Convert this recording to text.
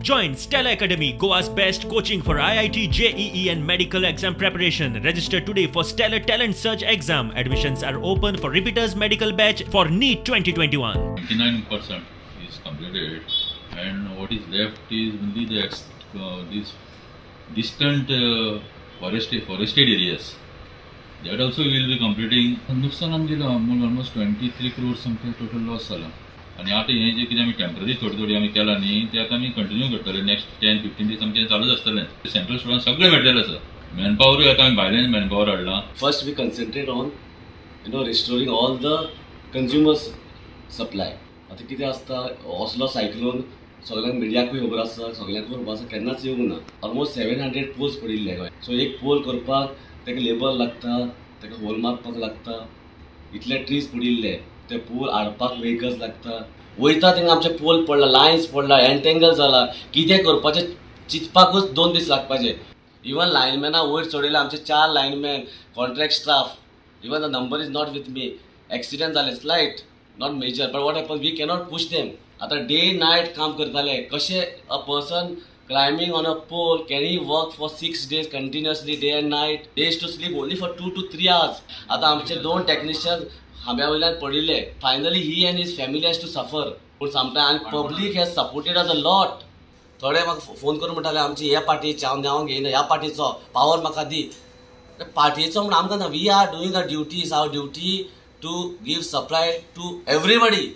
Join Stella Academy, Goa's best coaching for IIT, JEE and medical exam preparation. Register today for Stellar Talent Search exam. Admissions are open for repeaters medical batch for NEET 2021. 99% is completed, and what is left is only these distant forested areas. That also we will be completing. नुकसान आमगेलो almost 23 crores something total loss जाला. आणि आता हे जे कितें आमी temporary थोडी आमी केला न्ही ते आता आमी कंटिन्यू करतले. नेक्स्ट 10-15 days आमचे चालूच आसतलें. सेंट्रल स्टुडंट सगळे मेळटले आसा. मॅनपॉवरूय आता आमी भायल्यान मॅनपॉवर हाडला. First we concentrate on restoring all the consumers supply. आता कितें आसता असलो सायक्लोन सगळ्यांक मिडियाकूय खबर आसा, सगळ्यांक खबर आसा, केन्नाच येवंक ना. ऑलमोस्ट 700 पोल्स पडिल्ले गोंय. सो एक पोल करपाक तेका लेबर लागता, तेका होल मारपाक लागता. इतले ट्रीज पडिल्ले, ते पोल हाडपाक व्हेकल्स लागता. वयता थिंगा आमचे पोल पडला, लायन्स पडला, एंटेंगल जाला. कितें करपाचें चिंतपाकूच 2 दीस लागपाचे. इवन लायनमॅना वयर चडयले आमचे 4 lineman, contract staff. Even the number is not with me. Accident जाले slight, not major, but what happen we cannot push them. आता डे नायट काम करताले. कशें a person climbing on a pole, can he work for 6 days continuously, day and night? They used to sleep only for 2 to 3 hours. आता आमचे 2 technician हांब्या वयल्यान पडिल्ले. Finally he and his family has to suffer. पूण sometime public has supported us a lot. थोडे म्हाका phone करून म्हणटाले आमची ह्या पार्टीचे हांव घेयना, ह्या पार्टीचो पावर म्हाका दी. पार्टीचो म्हण आमकां ना. We are doing a duties, our duty to give supply to everybody.